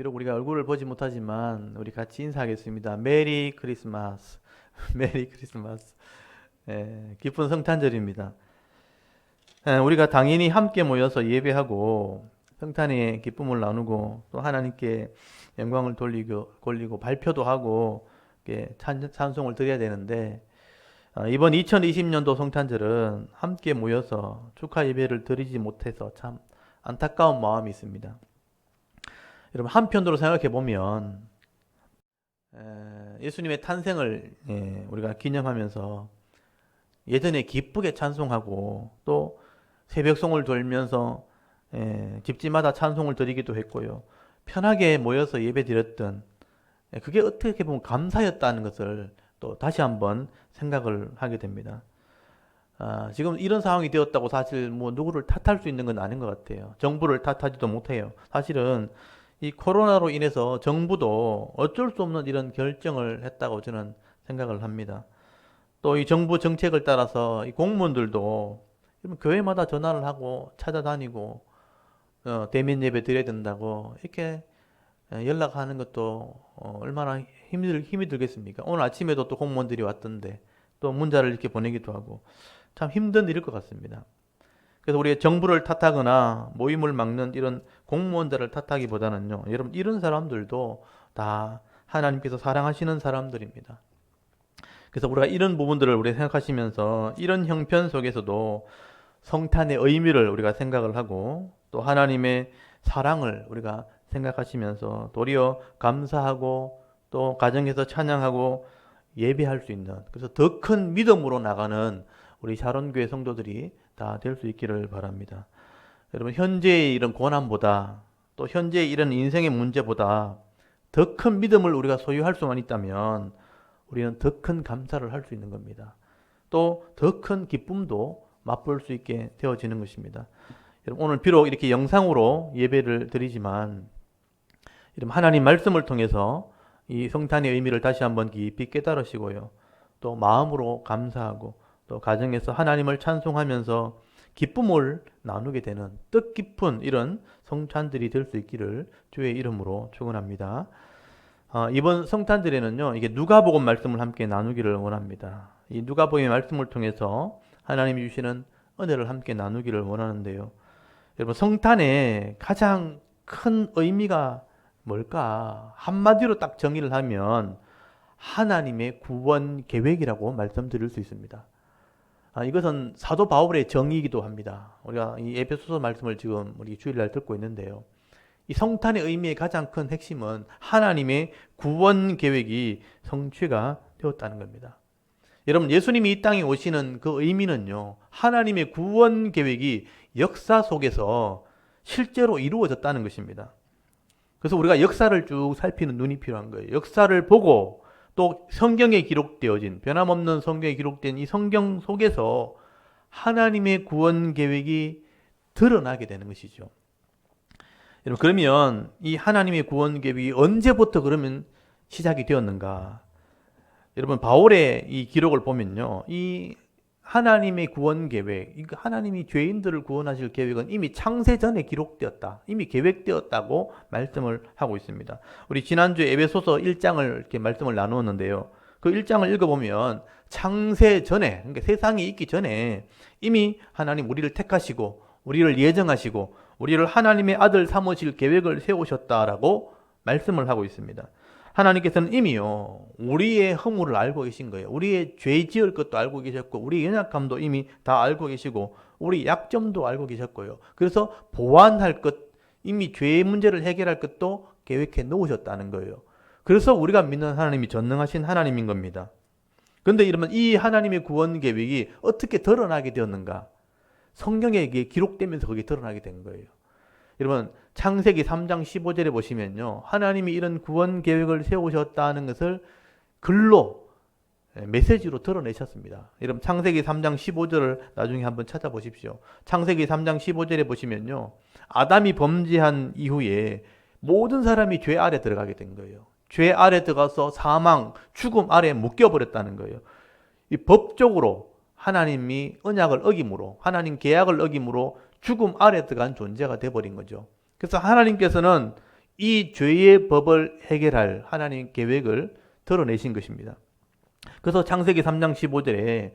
비록 우리가 얼굴을 보지 못하지만 우리 같이 인사하겠습니다. 메리 크리스마스. 메리 크리스마스. 기쁜 성탄절입니다. 우리가 당연히 함께 모여서 예배하고 성탄의 기쁨을 나누고 또 하나님께 영광을 돌리고 발표도 하고 찬송을 드려야 되는데 이번 2020년도 성탄절은 함께 모여서 축하 예배를 드리지 못해서 참 안타까운 마음이 있습니다. 여러분, 한편으로 생각해 보면 예수님의 탄생을 우리가 기념하면서 예전에 기쁘게 찬송하고 또 새벽송을 돌면서 집집마다 찬송을 드리기도 했고요. 편하게 모여서 예배 드렸던 그게 어떻게 보면 감사였다는 것을 또 다시 한번 생각을 하게 됩니다. 지금 이런 상황이 되었다고 사실 뭐 누구를 탓할 수 있는 건 아닌 것 같아요. 정부를 탓하지도 못해요. 사실은 이 코로나로 인해서 정부도 어쩔 수 없는 이런 결정을 했다고 저는 생각을 합니다. 또 이 정부 정책을 따라서 이 공무원들도 교회마다 전화를 하고 찾아다니고 대면 예배 드려야 된다고 이렇게 연락하는 것도 얼마나 힘이 들겠습니까? 오늘 아침에도 또 공무원들이 왔던데 또 문자를 이렇게 보내기도 하고 참 힘든 일일 것 같습니다. 그래서 우리가 정부를 탓하거나 모임을 막는 이런 공무원들을 탓하기보다는요, 여러분 이런 사람들도 다 하나님께서 사랑하시는 사람들입니다. 그래서 우리가 이런 부분들을 우리가 생각하시면서 이런 형편 속에서도 성탄의 의미를 우리가 생각을 하고 또 하나님의 사랑을 우리가 생각하시면서 도리어 감사하고 또 가정에서 찬양하고 예배할 수 있는, 그래서 더 큰 믿음으로 나가는 우리 샤론교회 성도들이 다 될 수 있기를 바랍니다. 여러분, 현재의 이런 고난보다 또 현재의 이런 인생의 문제보다 더 큰 믿음을 우리가 소유할 수만 있다면 우리는 더 큰 감사를 할 수 있는 겁니다. 또 더 큰 기쁨도 맛볼 수 있게 되어지는 것입니다. 여러분, 오늘 비록 이렇게 영상으로 예배를 드리지만 여러분, 하나님 말씀을 통해서 이 성탄의 의미를 다시 한번 깊이 깨달으시고요. 또 마음으로 감사하고 또 가정에서 하나님을 찬송하면서 기쁨을 나누게 되는 뜻깊은 이런 성탄들이 될 수 있기를 주의 이름으로 축원합니다. 이번 성탄절에는요, 이게 누가복음 말씀을 함께 나누기를 원합니다. 이 누가복음의 말씀을 통해서 하나님이 주시는 은혜를 함께 나누기를 원하는데요. 여러분, 성탄의 가장 큰 의미가 뭘까? 한마디로 딱 정의를 하면 하나님의 구원 계획이라고 말씀드릴 수 있습니다. 이것은 사도 바울의 정의이기도 합니다. 우리가 이 에베소서 말씀을 지금 우리 주일날 듣고 있는데요. 이 성탄의 의미의 가장 큰 핵심은 하나님의 구원 계획이 성취가 되었다는 겁니다. 여러분, 예수님이 이 땅에 오시는 그 의미는요, 하나님의 구원 계획이 역사 속에서 실제로 이루어졌다는 것입니다. 그래서 우리가 역사를 쭉 살피는 눈이 필요한 거예요. 역사를 보고 또 성경에 기록되어진, 변함없는 성경에 기록된 이 성경 속에서 하나님의 구원 계획이 드러나게 되는 것이죠. 여러분, 그러면 이 하나님의 구원 계획이 언제부터 그러면 시작이 되었는가? 여러분, 바울의 이 기록을 보면요, 이 하나님의 구원 계획, 하나님이 죄인들을 구원하실 계획은 이미 창세 전에 기록되었다, 이미 계획되었다고 말씀을 하고 있습니다. 우리 지난주에 에베소서 1장을 이렇게 말씀을 나누었는데요. 그 1장을 읽어보면 창세 전에, 그러니까 세상이 있기 전에 이미 하나님 우리를 택하시고 우리를 예정하시고 우리를 하나님의 아들 삼으실 계획을 세우셨다라고 말씀을 하고 있습니다. 하나님께서는 이미요, 우리의 허물을 알고 계신 거예요. 우리의 죄 지을 것도 알고 계셨고 우리의 연약함도 이미 다 알고 계시고 우리 약점도 알고 계셨고요. 그래서 보완할 것, 이미 죄의 문제를 해결할 것도 계획해 놓으셨다는 거예요. 그래서 우리가 믿는 하나님이 전능하신 하나님인 겁니다. 그런데 이러면 이 하나님의 구원 계획이 어떻게 드러나게 되었는가? 성경에 기록되면서 그게 드러나게 된 거예요. 여러분, 창세기 3장 15절에 보시면요, 하나님이 이런 구원 계획을 세우셨다는 것을 글로, 메시지로 드러내셨습니다. 여러분, 창세기 3장 15절을 나중에 한번 찾아보십시오. 창세기 3장 15절에 보시면요, 아담이 범죄한 이후에 모든 사람이 죄 아래 들어가게 된 거예요. 죄 아래 들어가서 사망, 죽음 아래 묶여버렸다는 거예요. 이 법적으로 하나님이 언약을 어김으로, 하나님 계약을 어김으로 죽음 아래 들어간 존재가 돼버린 거죠. 그래서 하나님께서는 이 죄의 법을 해결할 하나님 계획을 드러내신 것입니다. 그래서 창세기 3장 15절에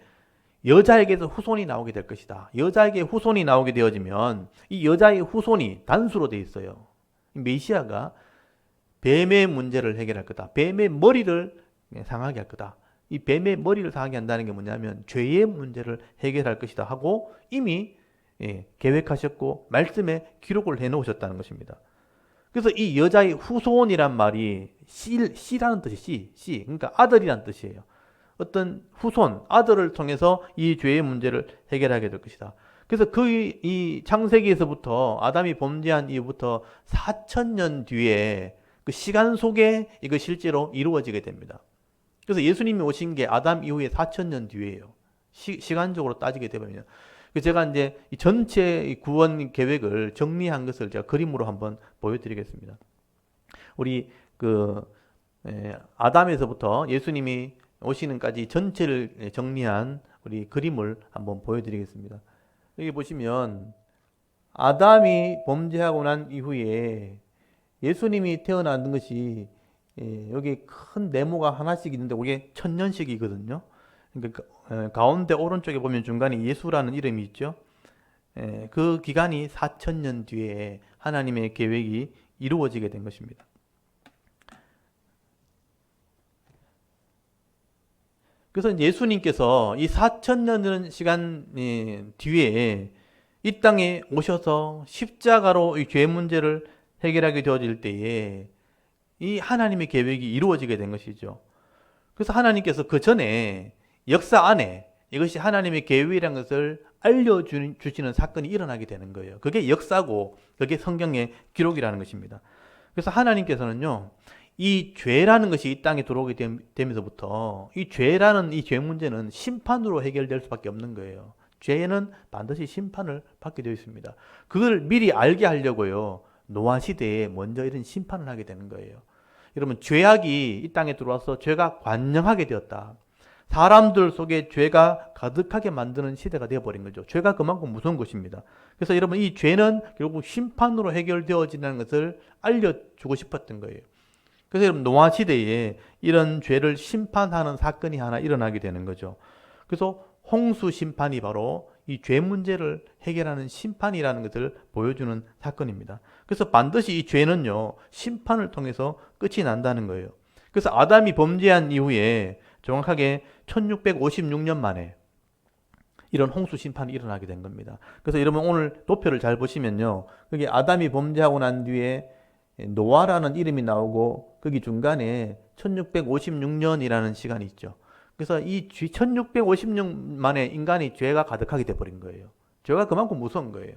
여자에게서 후손이 나오게 될 것이다. 여자에게 후손이 나오게 되어지면 이 여자의 후손이 단수로 되어 있어요. 메시아가 뱀의 문제를 해결할 거다. 뱀의 머리를 상하게 할 거다. 이 뱀의 머리를 상하게 한다는 게 뭐냐면 죄의 문제를 해결할 것이다 하고 이미 계획하셨고 말씀에 기록을 해놓으셨다는 것입니다. 그래서 이 여자의 후손이란 말이 씨라는 뜻이 씨. 그러니까 아들이란 뜻이에요. 어떤 후손, 아들을 통해서 이 죄의 문제를 해결하게 될 것이다. 그래서 이 창세기에서부터 아담이 범죄한 이후부터 4,000년 뒤에 그 시간 속에 이거 실제로 이루어지게 됩니다. 그래서 예수님이 오신 게 아담 이후에 4,000년 뒤에요. 시간적으로 따지게 되면. 제가 이제 이 전체 구원 계획을 정리한 것을 제가 그림으로 한번 보여드리겠습니다. 우리 아담에서부터 예수님이 오시는까지 전체를 정리한 우리 그림을 한번 보여드리겠습니다. 여기 보시면 아담이 범죄하고 난 이후에 예수님이 태어난 것이 여기 큰 네모가 하나씩 있는데 그게 1000년씩이거든요. 그러니까 가운데 오른쪽에 보면 중간에 예수라는 이름이 있죠. 그 기간이 4,000년 뒤에 하나님의 계획이 이루어지게 된 것입니다. 그래서 예수님께서 이 4,000년 시간 뒤에 이 땅에 오셔서 십자가로 이 죄 문제를 해결하게 되어질 때에 이 하나님의 계획이 이루어지게 된 것이죠. 그래서 하나님께서 그 전에 역사 안에 이것이 하나님의 계획이라는 것을 알려주시는 사건이 일어나게 되는 거예요. 그게 역사고 그게 성경의 기록이라는 것입니다. 그래서 하나님께서는요, 이 죄라는 것이 이 땅에 들어오게 되면서부터 이 죄라는 이 죄 문제는 심판으로 해결될 수밖에 없는 거예요. 죄는 반드시 심판을 받게 되어 있습니다. 그걸 미리 알게 하려고요, 노아 시대에 먼저 이런 심판을 하게 되는 거예요. 여러분, 죄악이 이 땅에 들어와서 죄가 관영하게 되었다. 사람들 속에 죄가 가득하게 만드는 시대가 되어버린 거죠. 죄가 그만큼 무서운 것입니다. 그래서 여러분, 이 죄는 결국 심판으로 해결되어지는 것을 알려주고 싶었던 거예요. 그래서 여러분, 노아 시대에 이런 죄를 심판하는 사건이 하나 일어나게 되는 거죠. 그래서 홍수 심판이 바로 이 죄 문제를 해결하는 심판이라는 것을 보여주는 사건입니다. 그래서 반드시 이 죄는요, 심판을 통해서 끝이 난다는 거예요. 그래서 아담이 범죄한 이후에 정확하게 1656년 만에 이런 홍수 심판이 일어나게 된 겁니다. 그래서 여러분, 오늘 도표를 잘 보시면요, 거기 아담이 범죄하고 난 뒤에 노아라는 이름이 나오고 거기 중간에 1656년이라는 시간이 있죠. 그래서 이 1656년 만에 인간이 죄가 가득하게 돼버린 거예요. 죄가 그만큼 무서운 거예요.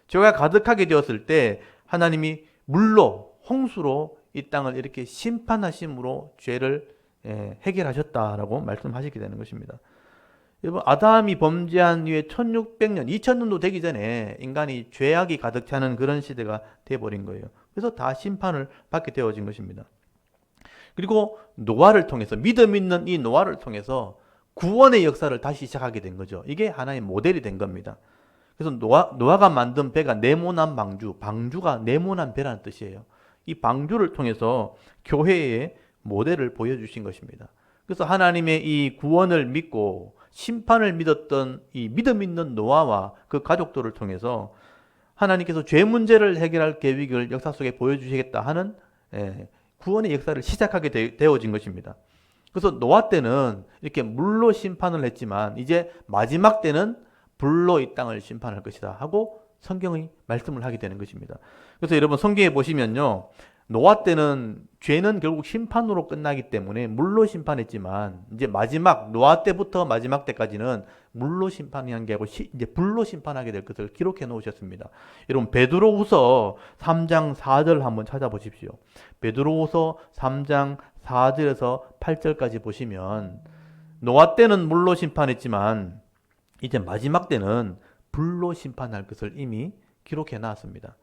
죄가 가득하게 되었을 때 하나님이 물로, 홍수로 이 땅을 이렇게 심판하심으로 죄를 해결하셨다라고 말씀하시게 되는 것입니다. 여러분, 아담이 범죄한 이후에 1600년, 2000년도 되기 전에 인간이 죄악이 가득 차는 그런 시대가 되어버린 거예요. 그래서 다 심판을 받게 되어진 것입니다. 그리고 노아를 통해서, 믿음 있는 이 노아를 통해서 구원의 역사를 다시 시작하게 된 거죠. 이게 하나의 모델이 된 겁니다. 그래서 노아가 만든 배가 네모난 방주, 방주가 네모난 배라는 뜻이에요. 이 방주를 통해서 교회의 모델을 보여주신 것입니다. 그래서 하나님의 이 구원을 믿고 심판을 믿었던 이 믿음 있는 노아와 그 가족들을 통해서 하나님께서 죄 문제를 해결할 계획을 역사 속에 보여주시겠다 하는 구원의 역사를 시작하게 되어진 것입니다. 그래서 노아 때는 이렇게 물로 심판을 했지만 이제 마지막 때는 불로 이 땅을 심판할 것이다 하고 성경의 말씀을 하게 되는 것입니다. 그래서 여러분, 성경에 보시면요, 노아 때는 죄는 결국 심판으로 끝나기 때문에 물로 심판했지만 이제 마지막 노아 때부터 마지막 때까지는 물로 심판한 게 아니고 이제 불로 심판하게 될 것을 기록해 놓으셨습니다. 여러분, 베드로후서 3장 4절 한번 찾아보십시오. 베드로후서 3장 4절에서 8절까지 보시면 노아 때는 물로 심판했지만 이제 마지막 때는 불로 심판할 것을 이미 기록해 놨습니다.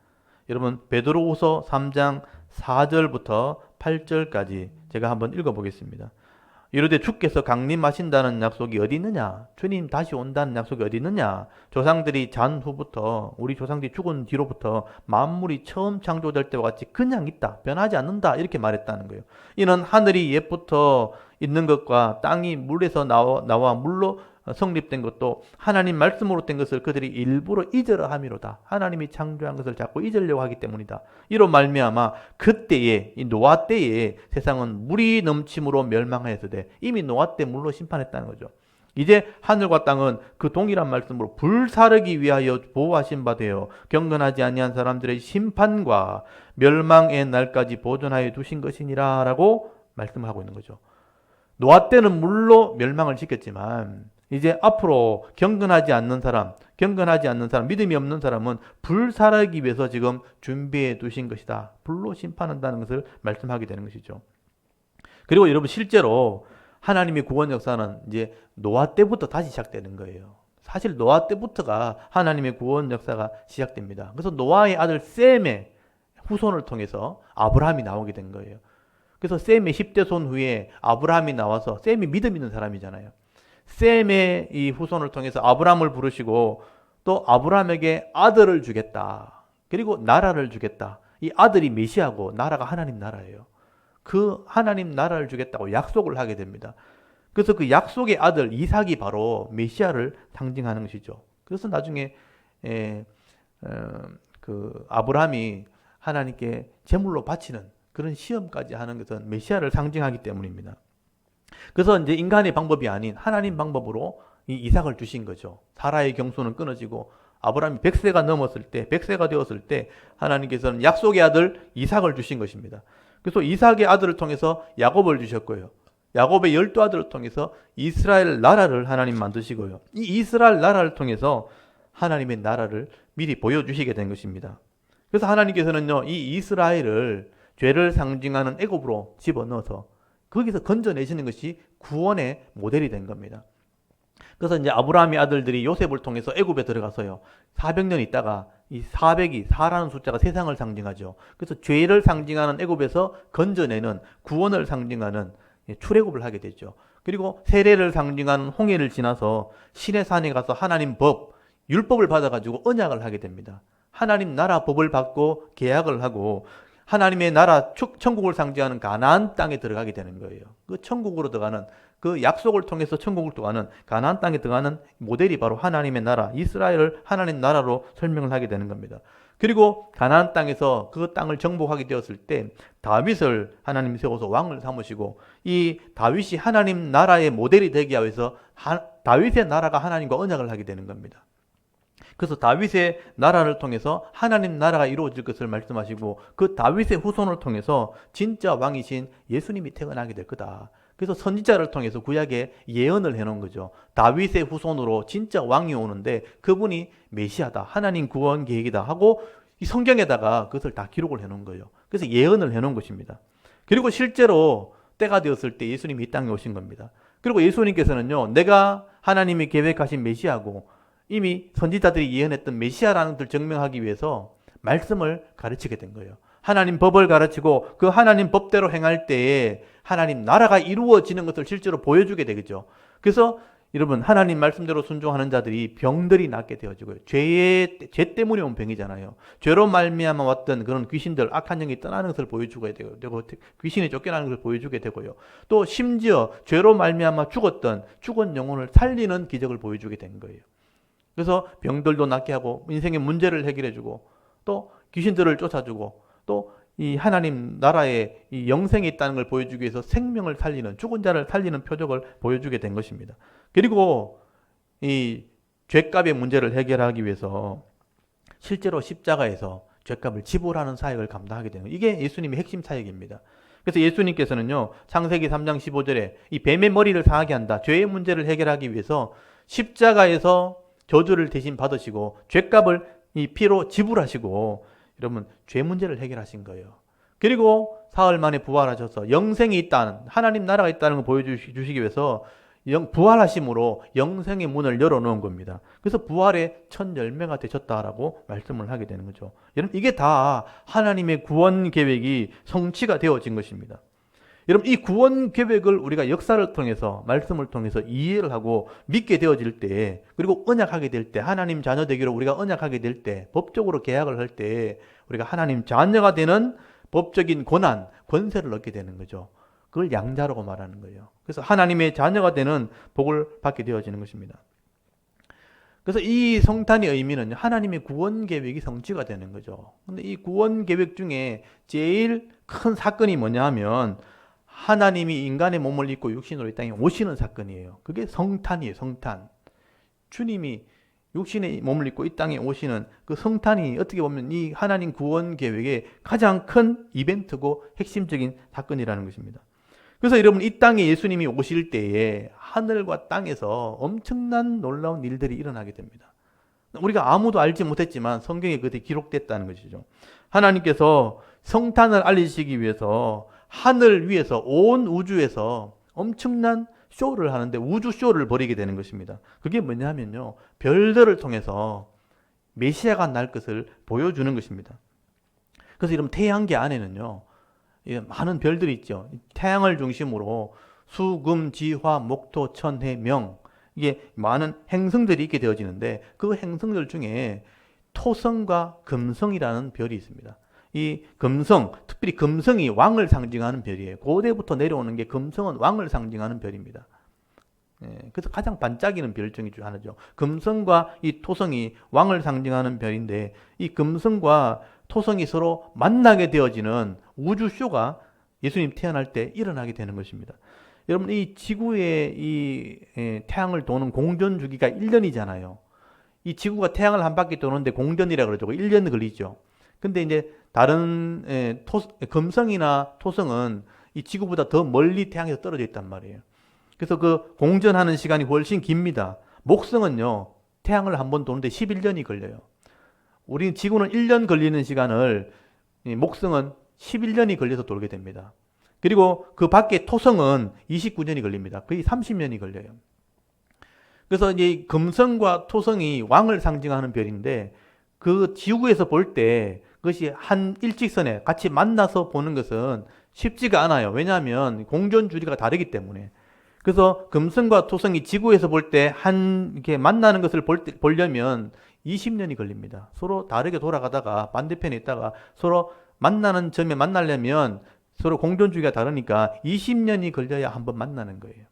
여러분, 베드로후서 3장 4절부터 8절까지 제가 한번 읽어보겠습니다. 이르되 주께서 강림하신다는 약속이 어디 있느냐? 주님 다시 온다는 약속이 어디 있느냐? 조상들이 잔 후부터, 우리 조상들이 죽은 뒤로부터 만물이 처음 창조될 때와 같이 그냥 있다, 변하지 않는다, 이렇게 말했다는 거예요. 이는 하늘이 옛부터 있는 것과 땅이 물에서 나와 물로 성립된 것도 하나님 말씀으로 된 것을 그들이 일부러 잊으려 함이로다. 하나님이 창조한 것을 자꾸 잊으려고 하기 때문이다. 이로 말미암아 그때에, 이 노아 때에 세상은 물이 넘침으로 멸망하였으되, 이미 노아 때 물로 심판했다는 거죠. 이제 하늘과 땅은 그 동일한 말씀으로 불사르기 위하여 보호하신 바 되어 경건하지 아니한 사람들의 심판과 멸망의 날까지 보존하여 두신 것이니라 라고 말씀하고 있는 거죠. 노아 때는 물로 멸망을 시켰지만 이제 앞으로 경건하지 않는 사람, 믿음이 없는 사람은 불살하기 위해서 지금 준비해 두신 것이다. 불로 심판한다는 것을 말씀하게 되는 것이죠. 그리고 여러분, 실제로 하나님의 구원 역사는 이제 노아 때부터 다시 시작되는 거예요. 사실 노아 때부터가 하나님의 구원 역사가 시작됩니다. 그래서 노아의 아들 셈의 후손을 통해서 아브라함이 나오게 된 거예요. 그래서 셈의 10대 손 후에 아브라함이 나와서, 셈이 믿음 있는 사람이잖아요. 셈의 이 후손을 통해서 아브라함을 부르시고 또 아브라함에게 아들을 주겠다. 그리고 나라를 주겠다. 이 아들이 메시아고 나라가 하나님 나라예요. 그 하나님 나라를 주겠다고 약속을 하게 됩니다. 그래서 그 약속의 아들 이삭이 바로 메시아를 상징하는 것이죠. 그래서 나중에 그 아브라함이 하나님께 제물로 바치는 그런 시험까지 하는 것은 메시아를 상징하기 때문입니다. 그래서 이제 인간의 방법이 아닌 하나님 방법으로 이 이삭을 주신 거죠. 사라의 경수는 끊어지고 아브라함이 100세가 되었을 때 하나님께서는 약속의 아들 이삭을 주신 것입니다. 그래서 이삭의 아들을 통해서 야곱을 주셨고요. 야곱의 12아들을 통해서 이스라엘 나라를 하나님 만드시고요. 이 이스라엘 나라를 통해서 하나님의 나라를 미리 보여주시게 된 것입니다. 그래서 하나님께서는요, 이 이스라엘을 죄를 상징하는 애굽으로 집어넣어서 거기서 건져내시는 것이 구원의 모델이 된 겁니다. 그래서 이제 아브라함의 아들들이 요셉을 통해서 애굽에 들어가서요, 400년 있다가 이 400이 4라는 숫자가 세상을 상징하죠. 그래서 죄를 상징하는 애굽에서 건져내는, 구원을 상징하는 출애굽을 하게 되죠. 그리고 세례를 상징하는 홍해를 지나서 시내산에 가서 하나님 법, 율법을 받아가지고 언약을 하게 됩니다. 하나님 나라 법을 받고 계약을 하고 하나님의 나라, 천국을 상징하는 가나안 땅에 들어가게 되는 거예요. 그 천국으로 들어가는, 그 약속을 통해서 천국을 들어가는 가나안 땅에 들어가는 모델이 바로 하나님의 나라, 이스라엘을 하나님 나라로 설명을 하게 되는 겁니다. 그리고 가나안 땅에서 그 땅을 정복하게 되었을 때 다윗을 하나님이 세워서 왕을 삼으시고, 이 다윗이 하나님 나라의 모델이 되기 위해서 다윗의 나라가 하나님과 언약을 하게 되는 겁니다. 그래서 다윗의 나라를 통해서 하나님 나라가 이루어질 것을 말씀하시고, 그 다윗의 후손을 통해서 진짜 왕이신 예수님이 태어나게 될 거다. 그래서 선지자를 통해서 구약에 예언을 해놓은 거죠. 다윗의 후손으로 진짜 왕이 오는데 그분이 메시아다, 하나님 구원 계획이다 하고 이 성경에다가 그것을 다 기록을 해놓은 거예요. 그래서 예언을 해놓은 것입니다. 그리고 실제로 때가 되었을 때 예수님이 이 땅에 오신 겁니다. 그리고 예수님께서는요, 내가 하나님이 계획하신 메시아고 이미 선지자들이 예언했던 메시아라는 것을 증명하기 위해서 말씀을 가르치게 된 거예요. 하나님 법을 가르치고 그 하나님 법대로 행할 때에 하나님 나라가 이루어지는 것을 실제로 보여주게 되겠죠. 그래서 여러분, 하나님 말씀대로 순종하는 자들이 병들이 낫게 되어지고요. 죄 때문에 온 병이잖아요. 죄로 말미암아 왔던 그런 귀신들, 악한 영이 떠나는 것을 보여주게 되고, 귀신이 쫓겨나는 것을 보여주게 되고요. 또 심지어 죄로 말미암아 죽은 영혼을 살리는 기적을 보여주게 된 거예요. 그래서 병들도 낫게 하고 인생의 문제를 해결해주고 또 귀신들을 쫓아주고 또 이 하나님 나라에 이 영생이 있다는 걸 보여주기 위해서 생명을 살리는, 죽은 자를 살리는 표적을 보여주게 된 것입니다. 그리고 이 죄값의 문제를 해결하기 위해서 실제로 십자가에서 죄값을 지불하는 사역을 감당하게 되는, 이게 예수님의 핵심 사역입니다. 그래서 예수님께서는요, 창세기 3장 15절에 이 뱀의 머리를 상하게 한다, 죄의 문제를 해결하기 위해서 십자가에서 저주를 대신 받으시고 죄값을 이 피로 지불하시고, 여러분, 죄 문제를 해결하신 거예요. 그리고 사흘 만에 부활하셔서 영생이 있다는, 하나님 나라가 있다는 걸 보여주시기 위해서 부활하심으로 영생의 문을 열어놓은 겁니다. 그래서 부활의 첫 열매가 되셨다라고 말씀을 하게 되는 거죠. 여러분, 이게 다 하나님의 구원 계획이 성취가 되어진 것입니다. 여러분, 이 구원 계획을 우리가 역사를 통해서, 말씀을 통해서 이해를 하고 믿게 되어질 때, 그리고 언약하게 될 때, 하나님 자녀 되기로 우리가 언약하게 될 때, 법적으로 계약을 할 때 우리가 하나님 자녀가 되는 법적인 권한, 권세를 얻게 되는 거죠. 그걸 양자라고 말하는 거예요. 그래서 하나님의 자녀가 되는 복을 받게 되어지는 것입니다. 그래서 이 성탄의 의미는 하나님의 구원 계획이 성취가 되는 거죠. 근데 이 구원 계획 중에 제일 큰 사건이 뭐냐 하면 하나님이 인간의 몸을 입고 육신으로 이 땅에 오시는 사건이에요. 그게 성탄이에요. 성탄. 주님이 육신의 몸을 입고 이 땅에 오시는 그 성탄이 어떻게 보면 이 하나님 구원 계획의 가장 큰 이벤트고 핵심적인 사건이라는 것입니다. 그래서 여러분, 이 땅에 예수님이 오실 때에 하늘과 땅에서 엄청난 놀라운 일들이 일어나게 됩니다. 우리가 아무도 알지 못했지만 성경에 그것이 기록됐다는 것이죠. 하나님께서 성탄을 알리시기 위해서 하늘 위에서 온 우주에서 엄청난 쇼를 하는데 우주 쇼를 벌이게 되는 것입니다. 그게 뭐냐면요, 별들을 통해서 메시아가 날 것을 보여주는 것입니다. 그래서 여러분, 태양계 안에는요 많은 별들이 있죠. 태양을 중심으로 수, 금, 지, 화, 목, 토, 천, 해, 명, 이게 많은 행성들이 있게 되어지는데 그 행성들 중에 토성과 금성이라는 별이 있습니다. 이 금성, 특별히 금성이 왕을 상징하는 별이에요. 고대부터 내려오는 게 금성은 왕을 상징하는 별입니다. 그래서 가장 반짝이는 별 중에 하나죠. 금성과 이 토성이 왕을 상징하는 별인데 이 금성과 토성이 서로 만나게 되어지는 우주쇼가 예수님 태어날 때 일어나게 되는 것입니다. 여러분, 이 지구의 이 태양을 도는 공전 주기가 1년이잖아요. 이 지구가 태양을 한 바퀴 도는데 공전이라 그러죠. 1년 걸리죠. 근데 이제 다른 금성이나 토성은 이 지구보다 더 멀리 태양에서 떨어져 있단 말이에요. 그래서 그 공전하는 시간이 훨씬 깁니다. 목성은요, 태양을 한 번 도는데 11년이 걸려요. 우리 지구는 1년 걸리는 시간을 목성은 11년이 걸려서 돌게 됩니다. 그리고 그 밖에 토성은 29년이 걸립니다. 거의 30년이 걸려요. 그래서 이제 금성과 토성이 왕을 상징하는 별인데 그 지구에서 볼 때 그것이 한 일직선에 같이 만나서 보는 것은 쉽지가 않아요. 왜냐하면 공전 주기가 다르기 때문에. 그래서 금성과 토성이 지구에서 볼 때 이렇게 만나는 것을 보려면 20년이 걸립니다. 서로 다르게 돌아가다가 반대편에 있다가 서로 만나는 점에 만나려면 서로 공전 주기가 다르니까 20년이 걸려야 한번 만나는 거예요.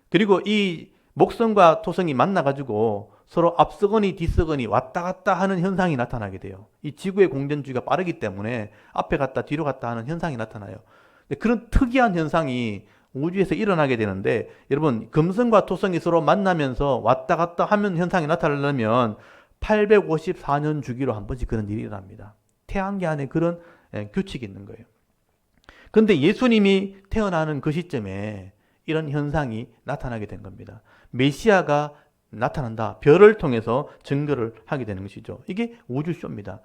그리고 이 목성과 토성이 만나가지고 서로 앞서거니 뒤서거니 왔다 갔다 하는 현상이 나타나게 돼요. 이 지구의 공전주기가 빠르기 때문에 앞에 갔다 뒤로 갔다 하는 현상이 나타나요. 그런 특이한 현상이 우주에서 일어나게 되는데 여러분, 금성과 토성이 서로 만나면서 왔다 갔다 하면 현상이 나타나려면 854년 주기로 한 번씩 그런 일이 일어납니다. 태양계 안에 그런 규칙이 있는 거예요. 그런데 예수님이 태어나는 그 시점에 이런 현상이 나타나게 된 겁니다. 메시아가 나타난다. 별을 통해서 증거를 하게 되는 것이죠. 이게 우주쇼입니다.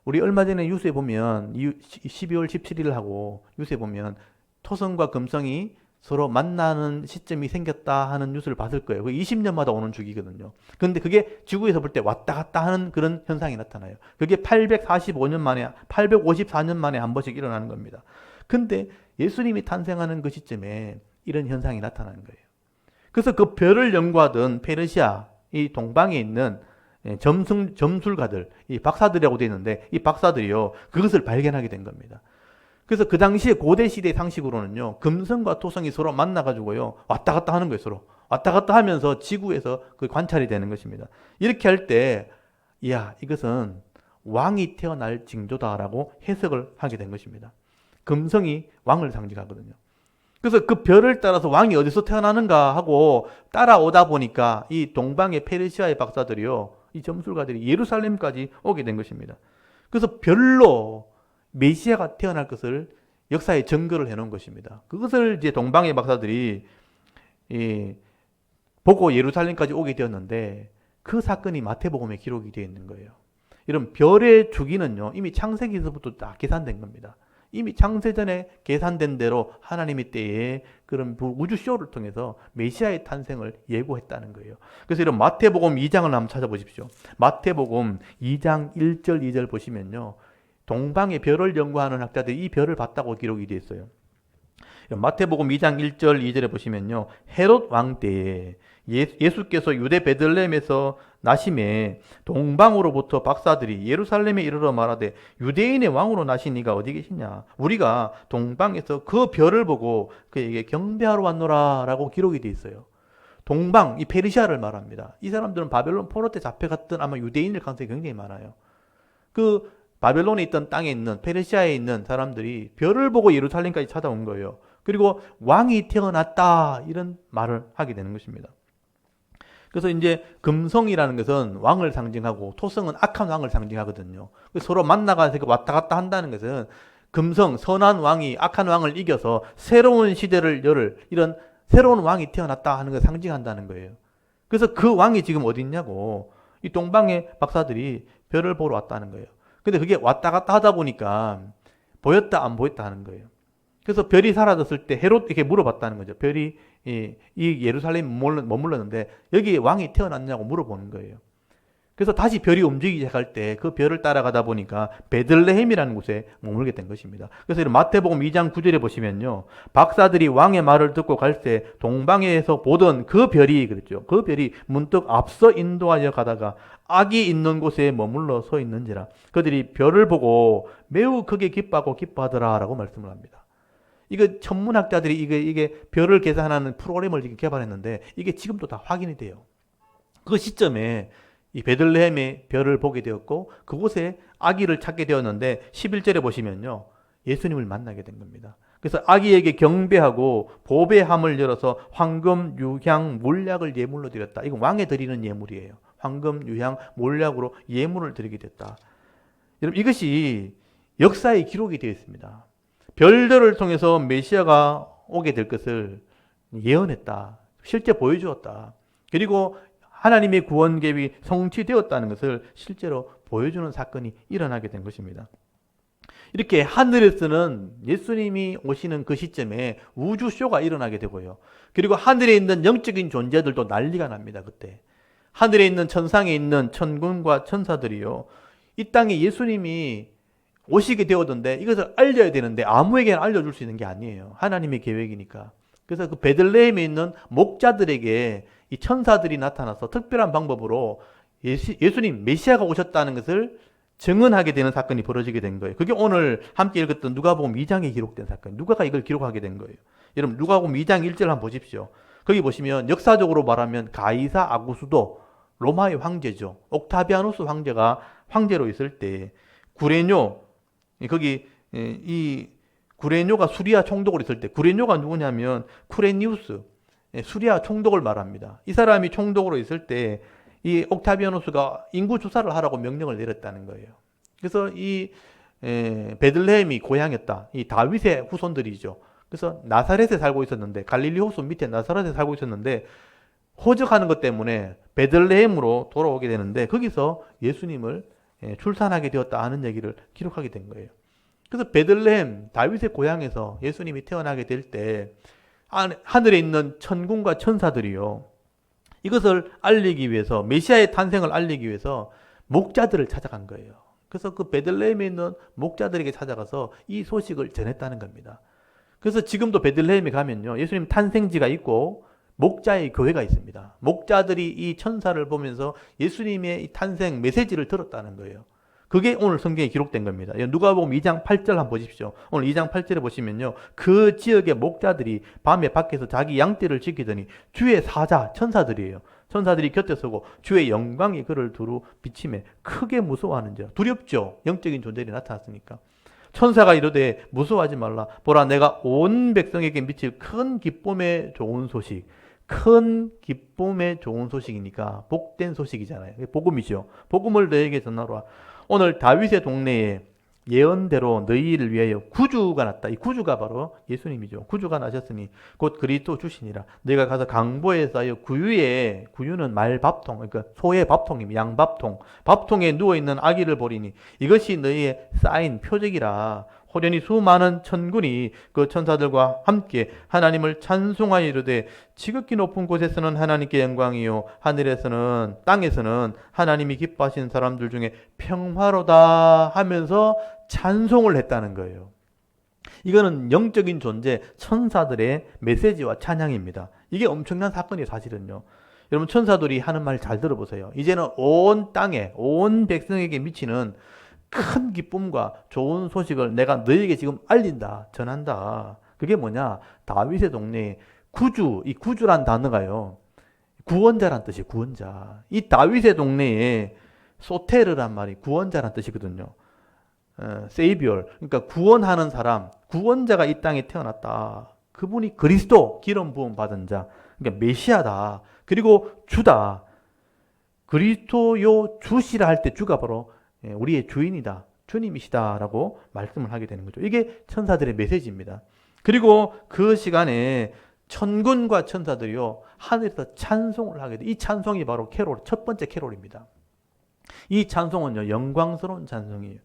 우리 얼마 전에 뉴스에 보면 12월 17일 하고 뉴스에 보면 토성과 금성이 서로 만나는 시점이 생겼다 하는 뉴스를 봤을 거예요. 그게 20년마다 오는 주기거든요. 그런데 그게 지구에서 볼 때 왔다 갔다 하는 그런 현상이 나타나요. 그게 845년 만에, 854년 만에 한 번씩 일어나는 겁니다. 근데 예수님이 탄생하는 그 시점에 이런 현상이 나타나는 거예요. 그래서 그 별을 연구하던 페르시아, 이 동방에 있는 점술가들, 이 박사들이라고 되어 있는데 이 박사들이요, 그것을 발견하게 된 겁니다. 그래서 그 당시에 고대 시대 상식으로는요, 금성과 토성이 서로 만나가지고요, 왔다 갔다 하는 거예요, 서로. 왔다 갔다 하면서 지구에서 그 관찰이 되는 것입니다. 이렇게 할 때, 이야, 이것은 왕이 태어날 징조다라고 해석을 하게 된 것입니다. 금성이 왕을 상징하거든요. 그래서 그 별을 따라서 왕이 어디서 태어나는가 하고 따라오다 보니까 이 동방의 페르시아의 박사들이요, 이 점술가들이 예루살렘까지 오게 된 것입니다. 그래서 별로 메시아가 태어날 것을 역사에 증거를 해놓은 것입니다. 그것을 이제 동방의 박사들이 보고 예루살렘까지 오게 되었는데 그 사건이 마태복음에 기록이 되어 있는 거예요. 이런 별의 주기는요, 이미 창세기에서부터 다 계산된 겁니다. 이미 창세전에 계산된 대로 하나님의 때에 그런 우주쇼를 통해서 메시아의 탄생을 예고했다는 거예요. 그래서 이런 마태복음 2장을 한번 찾아보십시오. 마태복음 2장 1절 2절 보시면요, 동방의 별을 연구하는 학자들이 이 별을 봤다고 기록이 되어 있어요. 마태복음 2장 1절 2절에 보시면요. 헤롯 왕 때에 예수께서 유대 베들레헴에서 나심에 동방으로부터 박사들이 예루살렘에 이르러 말하되 유대인의 왕으로 나신 이가 어디 계시냐? 우리가 동방에서 그 별을 보고 그에게 경배하러 왔노라 라고 기록이 되어 있어요. 동방, 이 페르시아를 말합니다. 이 사람들은 바벨론 포로 때 잡혀갔던 아마 유대인일 가능성이 굉장히 많아요. 그 바벨론에 있던 땅에 있는 페르시아에 있는 사람들이 별을 보고 예루살렘까지 찾아온 거예요. 그리고 왕이 태어났다 이런 말을 하게 되는 것입니다. 그래서 이제 금성이라는 것은 왕을 상징하고 토성은 악한 왕을 상징하거든요. 서로 만나가서 왔다 갔다 한다는 것은 금성, 선한 왕이 악한 왕을 이겨서 새로운 시대를 열을 이런 새로운 왕이 태어났다 하는 걸 상징한다는 거예요. 그래서 그 왕이 지금 어디 있냐고 이 동방의 박사들이 별을 보러 왔다는 거예요. 근데 그게 왔다 갔다 하다 보니까 보였다 안 보였다 하는 거예요. 그래서 별이 사라졌을 때 헤롯 이렇게 물어봤다는 거죠. 별이 이 예루살렘에 머물렀는데 여기 왕이 태어났냐고 물어보는 거예요. 그래서 다시 별이 움직이기 시작할 때 그 별을 따라가다 보니까 베들레헴이라는 곳에 머물게 된 것입니다. 그래서 이런 마태복음 2장 9절에 보시면요. 박사들이 왕의 말을 듣고 갈 때 동방에서 보던 그 별이 그랬죠. 그 별이 문득 앞서 인도하여 가다가 악이 있는 곳에 머물러 서 있는지라 그들이 별을 보고 매우 크게 기뻐하고 기뻐하더라라고 말씀을 합니다. 이거 천문학자들이 이게 별을 계산하는 프로그램을 지금 개발했는데 이게 지금도 다 확인이 돼요. 그 시점에 이 베들레헴의 별을 보게 되었고 그곳에 아기를 찾게 되었는데 11절에 보시면요. 예수님을 만나게 된 겁니다. 그래서 아기에게 경배하고 보배함을 열어서 황금, 유향, 몰약을 예물로 드렸다. 이건 왕에 드리는 예물이에요. 황금, 유향, 몰약으로 예물을 드리게 됐다. 여러분 이것이 역사의 기록이 되어 있습니다. 별들을 통해서 메시아가 오게 될 것을 예언했다. 실제 보여주었다. 그리고 하나님의 구원 계획이 성취되었다는 것을 실제로 보여주는 사건이 일어나게 된 것입니다. 이렇게 하늘에서는 예수님이 오시는 그 시점에 우주쇼가 일어나게 되고요. 그리고 하늘에 있는 영적인 존재들도 난리가 납니다. 그때. 하늘에 있는 천상에 있는 천군과 천사들이요. 이 땅에 예수님이 오시게 되었는데 이것을 알려야 되는데 아무에게나 알려줄 수 있는 게 아니에요. 하나님의 계획이니까. 그래서 그 베들레헴에 있는 목자들에게 이 천사들이 나타나서 특별한 방법으로 예수님 메시아가 오셨다는 것을 증언하게 되는 사건이 벌어지게 된 거예요. 그게 오늘 함께 읽었던 누가복음 2장에 기록된 사건. 누가가 이걸 기록하게 된 거예요. 여러분 누가복음 2장 1절 한번 보십시오. 거기 보시면 역사적으로 말하면 가이사 아구스도 로마의 황제죠. 옥타비아누스 황제가 황제로 있을 때 구레뇨 거기 이 구레뇨가 수리아 총독으로 있을 때 구레뇨가 누구냐면 쿠레니우스 수리아 총독을 말합니다. 이 사람이 총독으로 있을 때 이 옥타비아누스가 인구 조사를 하라고 명령을 내렸다는 거예요. 그래서 이 베들레헴이 고향이었다. 이 다윗의 후손들이죠. 그래서 나사렛에 살고 있었는데 갈릴리 호수 밑에 나사렛에 살고 있었는데 호적하는 것 때문에 베들레헴으로 돌아오게 되는데 거기서 예수님을 출산하게 되었다 하는 얘기를 기록하게 된 거예요. 그래서 베들레헴 다윗의 고향에서 예수님이 태어나게 될 때 하늘에 있는 천군과 천사들이요. 이것을 알리기 위해서 메시아의 탄생을 알리기 위해서 목자들을 찾아간 거예요. 그래서 그 베들레헴에 있는 목자들에게 찾아가서 이 소식을 전했다는 겁니다. 그래서 지금도 베들레헴에 가면요. 예수님 탄생지가 있고 목자의 교회가 있습니다. 목자들이 이 천사를 보면서 예수님의 이 탄생 메시지를 들었다는 거예요. 그게 오늘 성경에 기록된 겁니다. 누가복음 2장 8절 한번 보십시오. 오늘 2장 8절에 보시면요. 그 지역의 목자들이 밤에 밖에서 자기 양떼를 지키더니 주의 사자, 천사들이에요. 천사들이 곁에 서고 주의 영광이 그를 두루 비치매 크게 무서워하는지라. 두렵죠. 영적인 존재들이 나타났으니까. 천사가 이르되 무서워하지 말라. 보라 내가 온 백성에게 미칠 큰 기쁨의 좋은 소식. 큰 기쁨의 좋은 소식이니까 복된 소식이잖아요. 복음이죠. 복음을 너에게 전하라. 오늘 다윗의 동네에 예언대로 너희를 위하여 구주가 났다. 이 구주가 바로 예수님이죠. 구주가 나셨으니 곧 그리스도 주시니라. 너희가 가서 강보에 쌓여 구유는 말밥통, 그러니까 소의 밥통입니다. 양밥통. 밥통에 누워있는 아기를 보리니 이것이 너희의 쌓인 표적이라. 호련히 수많은 천군이 그 천사들과 함께 하나님을 찬송하여 이르되 지극히 높은 곳에서는 하나님께 영광이요 하늘에서는 땅에서는 하나님이 기뻐하시는 사람들 중에 평화로다 하면서 찬송을 했다는 거예요. 이거는 영적인 존재, 천사들의 메시지와 찬양입니다. 이게 엄청난 사건이에요, 사실은요. 여러분, 천사들이 하는 말 잘 들어보세요. 이제는 온 땅에, 온 백성에게 미치는 큰 기쁨과 좋은 소식을 내가 너에게 지금 알린다, 전한다. 그게 뭐냐? 다윗의 동네에 구주, 이 구주란 단어가요, 구원자란 뜻이에요, 구원자. 이 다윗의 동네에 소테르란 말이 구원자란 뜻이거든요. 세이비얼, 그러니까 구원하는 사람, 구원자가 이 땅에 태어났다. 그분이 그리스도, 기름 부음 받은 자, 그러니까 메시아다. 그리고 주다. 그리스도요 주시라 할 때 주가 바로 우리의 주인이다, 주님이시다라고 말씀을 하게 되는 거죠. 이게 천사들의 메시지입니다. 그리고 그 시간에 천군과 천사들이요 하늘에서 찬송을 하게 돼. 이 찬송이 바로 캐롤, 첫 번째 캐롤입니다. 이 찬송은요 영광스러운 찬송이에요.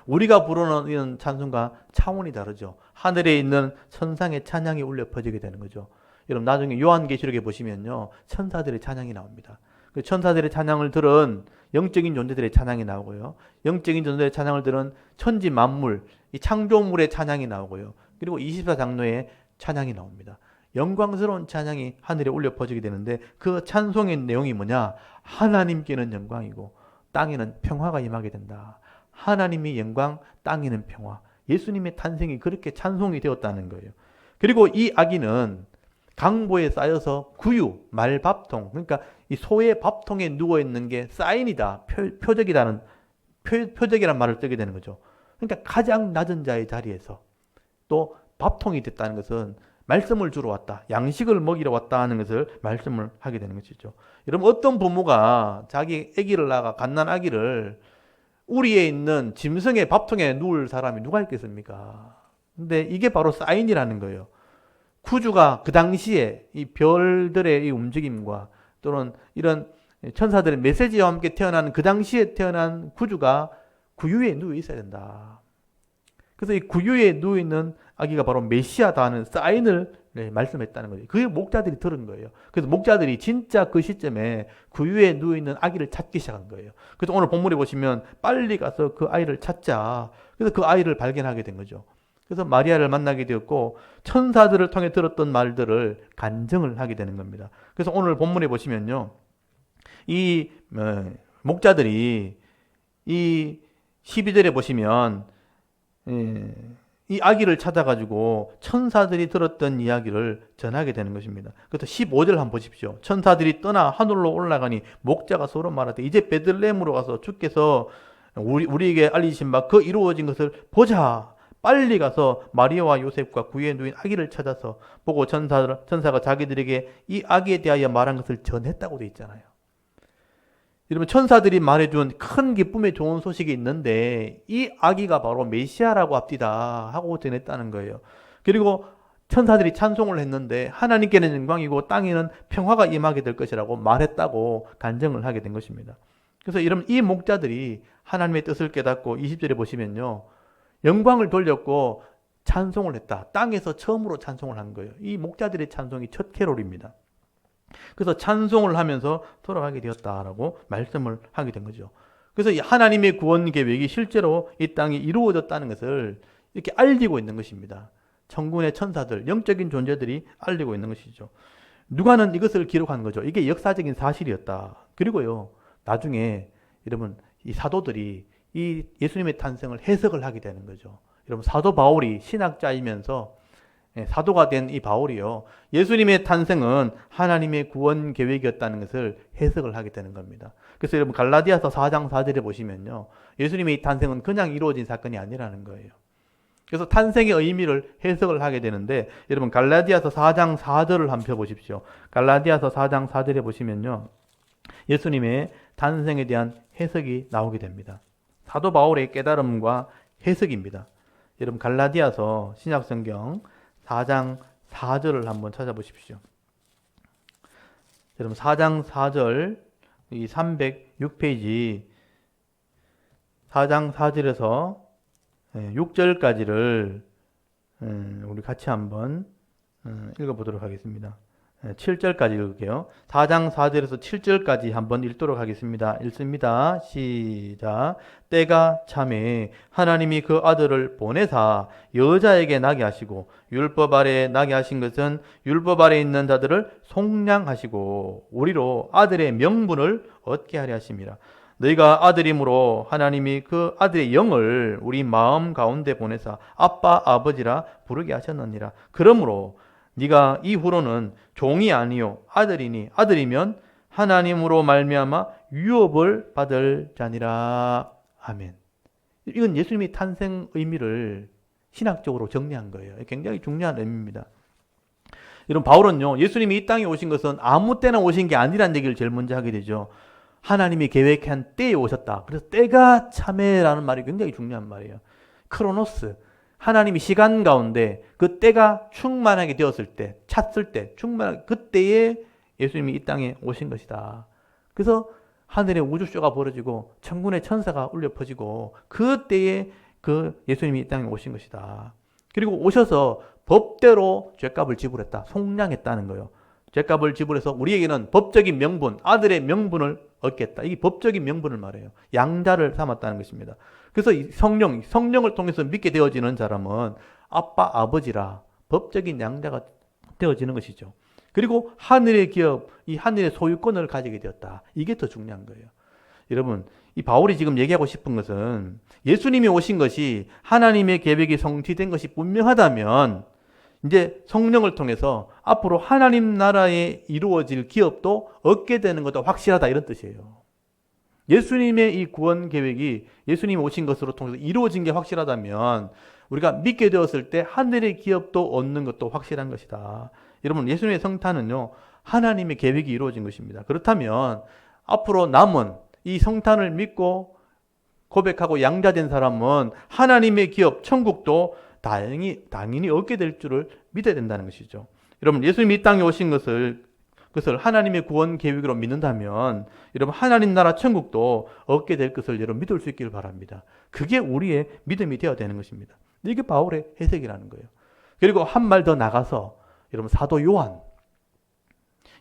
우리가 부르는 찬송과 차원이 다르죠. 하늘에 있는 천상의 찬양이 울려 퍼지게 되는 거죠. 여러분, 나중에 요한계시록에 보시면요 천사들의 찬양이 나옵니다. 그 천사들의 찬양을 들은 영적인 존재들의 찬양이 나오고요, 영적인 존재들의 찬양을 들은 천지 만물, 이 창조물의 찬양이 나오고요, 그리고 24장로의 찬양이 나옵니다. 영광스러운 찬양이 하늘에 울려 퍼지게 되는데, 그 찬송의 내용이 뭐냐? 하나님께는 영광이고 땅에는 평화가 임하게 된다. 하나님의 영광, 땅에는 평화. 예수님의 탄생이 그렇게 찬송이 되었다는 거예요. 그리고 이 아기는 강보에 쌓여서 구유, 말밥통, 그러니까 이 소의 밥통에 누워있는 게 사인이다, 표적이라는, 표적이라는 말을 쓰게 되는 거죠. 그러니까 가장 낮은 자의 자리에서 또 밥통이 됐다는 것은 말씀을 주러 왔다, 양식을 먹이러 왔다 하는 것을 말씀을 하게 되는 것이죠. 여러분, 어떤 부모가 자기 아기를 낳아 갓난 아기를 우리에 있는 짐승의 밥통에 누울 사람이 누가 있겠습니까? 근데 이게 바로 사인이라는 거예요. 구주가 그 당시에 이 별들의 이 움직임과 또는 이런 천사들의 메시지와 함께 태어난, 그 당시에 태어난 구주가 구유에 누워 있어야 된다. 그래서 이 구유에 누워 있는 아기가 바로 메시아다 하는 사인을 말씀했다는 거죠. 그게 목자들이 들은 거예요. 그래서 목자들이 진짜 그 시점에 구유에 누워 있는 아기를 찾기 시작한 거예요. 그래서 오늘 본문에 보시면 빨리 가서 그 아이를 찾자. 그래서 그 아이를 발견하게 된 거죠. 그래서 마리아를 만나게 되었고 천사들을 통해 들었던 말들을 간증을 하게 되는 겁니다. 그래서 오늘 본문에 보시면요, 이 목자들이 이 12절에 보시면 이 아기를 찾아가지고 천사들이 들었던 이야기를 전하게 되는 것입니다. 그래서 15절 한번 보십시오. 천사들이 떠나 하늘로 올라가니 목자가 서로 말하되 이제 베들레헴으로 가서 주께서 우리에게 알리신 바 그 이루어진 것을 보자. 빨리 가서 마리아와 요셉과 구유에 누인 아기를 찾아서 보고 천사가 자기들에게 이 아기에 대하여 말한 것을 전했다고 되어 있잖아요. 여러분, 천사들이 말해준 큰 기쁨의 좋은 소식이 있는데 이 아기가 바로 메시아라고 합디다 하고 전했다는 거예요. 그리고 천사들이 찬송을 했는데 하나님께는 영광이고 땅에는 평화가 임하게 될 것이라고 말했다고 간증을 하게 된 것입니다. 그래서 여러분, 이 목자들이 하나님의 뜻을 깨닫고 20절에 보시면요, 영광을 돌렸고 찬송을 했다. 땅에서 처음으로 찬송을 한 거예요. 이 목자들의 찬송이 첫 캐롤입니다. 그래서 찬송을 하면서 돌아가게 되었다라고 말씀을 하게 된 거죠. 그래서 하나님의 구원 계획이 실제로 이 땅에 이루어졌다는 것을 이렇게 알리고 있는 것입니다. 천군의 천사들, 영적인 존재들이 알리고 있는 것이죠. 누가는 이것을 기록한 거죠. 이게 역사적인 사실이었다. 그리고요, 나중에 여러분, 이 사도들이 이 예수님의 탄생을 해석을 하게 되는 거죠. 여러분, 사도 바울이 신학자이면서 사도가 된 이 바울이요, 예수님의 탄생은 하나님의 구원 계획이었다는 것을 해석을 하게 되는 겁니다. 그래서 여러분, 갈라디아서 4장 4절에 보시면요, 예수님의 이 탄생은 그냥 이루어진 사건이 아니라는 거예요. 그래서 탄생의 의미를 해석을 하게 되는데, 여러분, 갈라디아서 4장 4절을 한번 펴보십시오. 갈라디아서 4장 4절에 보시면요, 예수님의 탄생에 대한 해석이 나오게 됩니다. 사도 바울의 깨달음과 해석입니다. 여러분, 갈라디아서 신약성경 4장 4절을 한번 찾아보십시오. 여러분, 4장 4절, 이 306페이지 4장 4절에서 6절까지를 우리 같이 한번 읽어보도록 하겠습니다. 7절까지 읽을게요. 4장 4절에서 7절까지 한번 읽도록 하겠습니다. 읽습니다. 시작. 때가 참에 하나님이 그 아들을 보내사 여자에게 나게 하시고 율법 아래에 나게 하신 것은 율법 아래에 있는 자들을 속량하시고 우리로 아들의 명분을 얻게 하려 하심이라. 너희가 아들이므로 하나님이 그 아들의 영을 우리 마음 가운데 보내사 아빠 아버지라 부르게 하셨느니라. 그러므로 네가 이후로는 종이 아니요 아들이니 아들이면 하나님으로 말미암아 유업을 받을 자니라. 아멘. 이건 예수님의 탄생 의미를 신학적으로 정리한 거예요. 굉장히 중요한 의미입니다. 여러분, 바울은요, 예수님이 이 땅에 오신 것은 아무 때나 오신 게 아니라는 얘기를 제일 먼저 하게 되죠. 하나님이 계획한 때에 오셨다. 그래서 때가 참에라는 말이 굉장히 중요한 말이에요. 크로노스. 하나님이 시간 가운데 그 때가 충만하게 되었을 때, 찼을 때, 충만하게 그때에 예수님이 이 땅에 오신 것이다. 그래서 하늘에 우주쇼가 벌어지고 천군의 천사가 울려 퍼지고 그때에 그 예수님이 이 땅에 오신 것이다. 그리고 오셔서 법대로 죄값을 지불했다. 속량했다는 거예요. 죄값을 지불해서 우리에게는 법적인 명분, 아들의 명분을 얻겠다. 이게 법적인 명분을 말해요. 양자를 삼았다는 것입니다. 그래서 성령을 통해서 믿게 되어지는 사람은 아빠, 아버지라 법적인 양자가 되어지는 것이죠. 그리고 하늘의 기업, 이 하늘의 소유권을 가지게 되었다. 이게 더 중요한 거예요. 여러분, 이 바울이 지금 얘기하고 싶은 것은 예수님이 오신 것이 하나님의 계획이 성취된 것이 분명하다면 이제 성령을 통해서 앞으로 하나님 나라에 이루어질 기업도 얻게 되는 것도 확실하다, 이런 뜻이에요. 예수님의 이 구원 계획이 예수님이 오신 것으로 통해서 이루어진 게 확실하다면 우리가 믿게 되었을 때 하늘의 기업도 얻는 것도 확실한 것이다. 여러분, 예수님의 성탄은요, 하나님의 계획이 이루어진 것입니다. 그렇다면 앞으로 남은 이 성탄을 믿고 고백하고 양자된 사람은 하나님의 기업, 천국도 당연히 얻게 될 줄을 믿어야 된다는 것이죠. 여러분, 예수님이 이 땅에 오신 그것을 하나님의 구원 계획으로 믿는다면 여러분, 하나님 나라 천국도 얻게 될 것을 여러분 믿을 수 있기를 바랍니다. 그게 우리의 믿음이 되어야 되는 것입니다. 이게 바울의 해석이라는 거예요. 그리고 한 말 더 나가서 여러분, 사도 요한,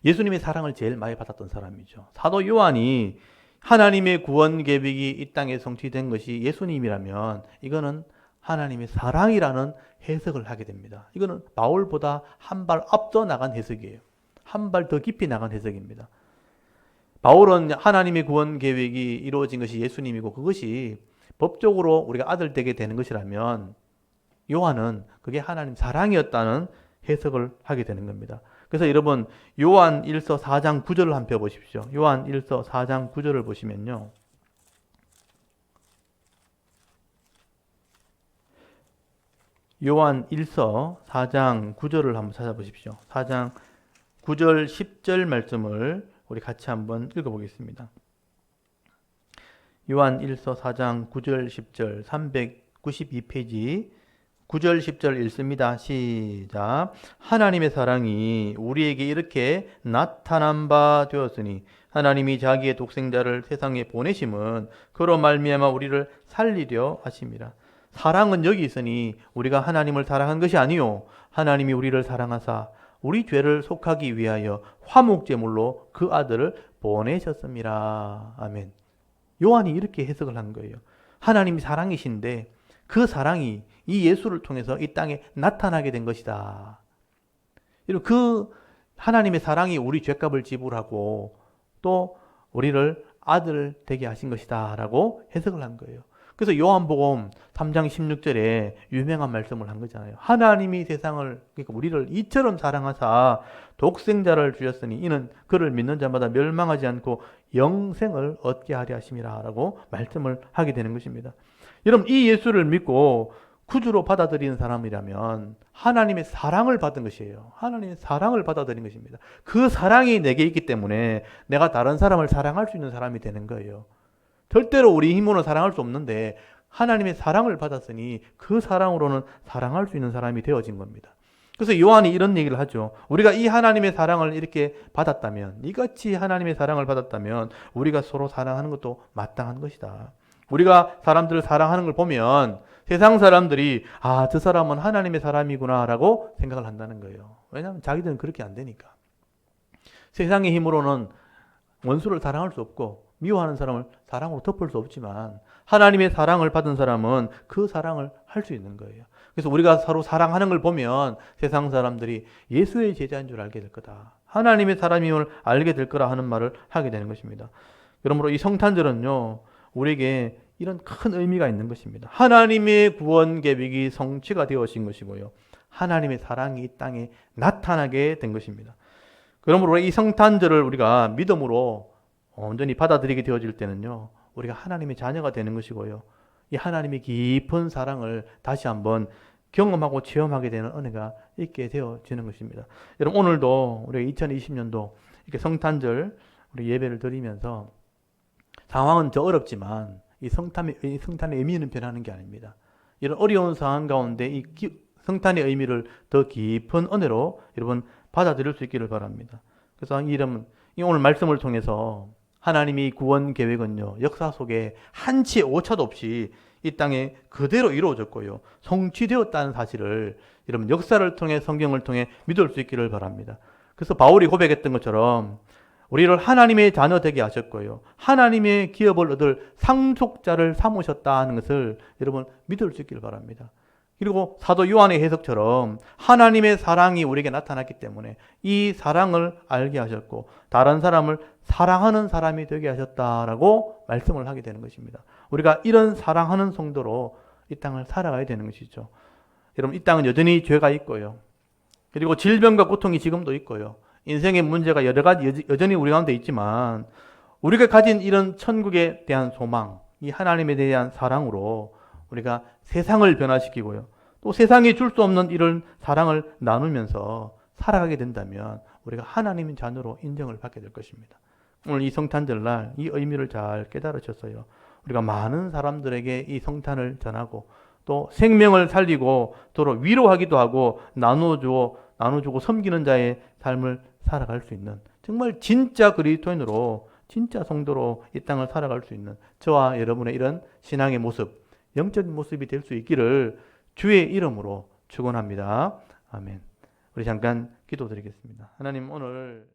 예수님의 사랑을 제일 많이 받았던 사람이죠. 사도 요한이 하나님의 구원 계획이 이 땅에 성취된 것이 예수님이라면 이거는 하나님의 사랑이라는 해석을 하게 됩니다. 이거는 바울보다 한 발 앞서 나간 해석이에요. 한 발 더 깊이 나간 해석입니다. 바울은 하나님의 구원 계획이 이루어진 것이 예수님이고 그것이 법적으로 우리가 아들 되게 되는 것이라면 요한은 그게 하나님 사랑이었다는 해석을 하게 되는 겁니다. 그래서 여러분, 요한 1서 4장 9절을 한번 펴보십시오. 요한 1서 4장 9절을 보시면요, 요한 1서 4장 9절을 한번 찾아보십시오. 4장 9절 10절 말씀을 우리 같이 한번 읽어보겠습니다. 요한 1서 4장 9절 10절 392페이지 9절 10절 읽습니다. 시작. 하나님의 사랑이 우리에게 이렇게 나타난 바 되었으니 하나님이 자기의 독생자를 세상에 보내심은 그로 말미암아 우리를 살리려 하심이라. 사랑은 여기 있으니 우리가 하나님을 사랑한 것이 아니요 하나님이 우리를 사랑하사 우리 죄를 속하기 위하여 화목제물로 그 아들을 보내셨습니다. 아멘. 요한이 이렇게 해석을 한 거예요. 하나님이 사랑이신데 그 사랑이 이 예수를 통해서 이 땅에 나타나게 된 것이다. 그 하나님의 사랑이 우리 죄값을 지불하고 또 우리를 아들 되게 하신 것이다 라고 해석을 한 거예요. 그래서 요한복음 3장 16절에 유명한 말씀을 한 거잖아요. 하나님이 세상을, 그러니까 우리를 이처럼 사랑하사 독생자를 주셨으니 이는 그를 믿는 자마다 멸망하지 않고 영생을 얻게 하려 하심이라 라고 말씀을 하게 되는 것입니다. 여러분, 이 예수를 믿고 구주로 받아들이는 사람이라면 하나님의 사랑을 받은 것이에요. 하나님의 사랑을 받아들인 것입니다. 그 사랑이 내게 있기 때문에 내가 다른 사람을 사랑할 수 있는 사람이 되는 거예요. 절대로 우리 힘으로는 사랑할 수 없는데 하나님의 사랑을 받았으니 그 사랑으로는 사랑할 수 있는 사람이 되어진 겁니다. 그래서 요한이 이런 얘기를 하죠. 우리가 이 하나님의 사랑을 이렇게 받았다면, 이같이 하나님의 사랑을 받았다면 우리가 서로 사랑하는 것도 마땅한 것이다. 우리가 사람들을 사랑하는 걸 보면 세상 사람들이 저 사람은 하나님의 사람이구나 라고 생각을 한다는 거예요. 왜냐하면 자기들은 그렇게 안 되니까. 세상의 힘으로는 원수를 사랑할 수 없고 미워하는 사람을 사랑으로 덮을 수 없지만 하나님의 사랑을 받은 사람은 그 사랑을 할 수 있는 거예요. 그래서 우리가 서로 사랑하는 걸 보면 세상 사람들이 예수의 제자인 줄 알게 될 거다. 하나님의 사람임을 알게 될 거라 하는 말을 하게 되는 것입니다. 그러므로 이 성탄절은요, 우리에게 이런 큰 의미가 있는 것입니다. 하나님의 구원 계획이 성취가 되어진 것이고요. 하나님의 사랑이 이 땅에 나타나게 된 것입니다. 그러므로 이 성탄절을 우리가 믿음으로 온전히 받아들이게 되어질 때는요, 우리가 하나님의 자녀가 되는 것이고요. 이 하나님의 깊은 사랑을 다시 한번 경험하고 체험하게 되는 은혜가 있게 되어지는 것입니다. 여러분, 오늘도 우리가 2020년도 이렇게 성탄절 우리 예배를 드리면서 상황은 더 어렵지만 이 성탄의 의미는 변하는 게 아닙니다. 이런 어려운 상황 가운데 이 성탄의 의미를 더 깊은 은혜로 여러분 받아들일 수 있기를 바랍니다. 그래서 이 오늘 말씀을 통해서 하나님의 구원 계획은요, 역사 속에 한치의 오차도 없이 이 땅에 그대로 이루어졌고요, 성취되었다는 사실을 여러분 역사를 통해 성경을 통해 믿을 수 있기를 바랍니다. 그래서 바울이 고백했던 것처럼 우리를 하나님의 자녀 되게 하셨고요, 하나님의 기업을 얻을 상속자를 삼으셨다는 것을 여러분 믿을 수 있기를 바랍니다. 그리고 사도 요한의 해석처럼 하나님의 사랑이 우리에게 나타났기 때문에 이 사랑을 알게 하셨고 다른 사람을 사랑하는 사람이 되게 하셨다라고 말씀을 하게 되는 것입니다. 우리가 이런 사랑하는 성도로 이 땅을 살아가야 되는 것이죠. 여러분, 이 땅은 여전히 죄가 있고요, 그리고 질병과 고통이 지금도 있고요, 인생의 문제가 여러 가지 여전히 우리 가운데 있지만 우리가 가진 이런 천국에 대한 소망, 이 하나님에 대한 사랑으로 우리가 세상을 변화시키고요, 또 세상이 줄 수 없는 이런 사랑을 나누면서 살아가게 된다면 우리가 하나님의 자녀로 인정을 받게 될 것입니다. 오늘 이 성탄절날 이 의미를 잘 깨달으셨어요. 우리가 많은 사람들에게 이 성탄을 전하고 또 생명을 살리고 서로 위로하기도 하고 나눠주고 섬기는 자의 삶을 살아갈 수 있는 정말 진짜 그리스도인으로, 진짜 성도로 이 땅을 살아갈 수 있는 저와 여러분의 이런 신앙의 모습, 영적인 모습이 될 수 있기를 주의 이름으로 축원합니다. 아멘. 우리 잠깐 기도드리겠습니다. 하나님, 오늘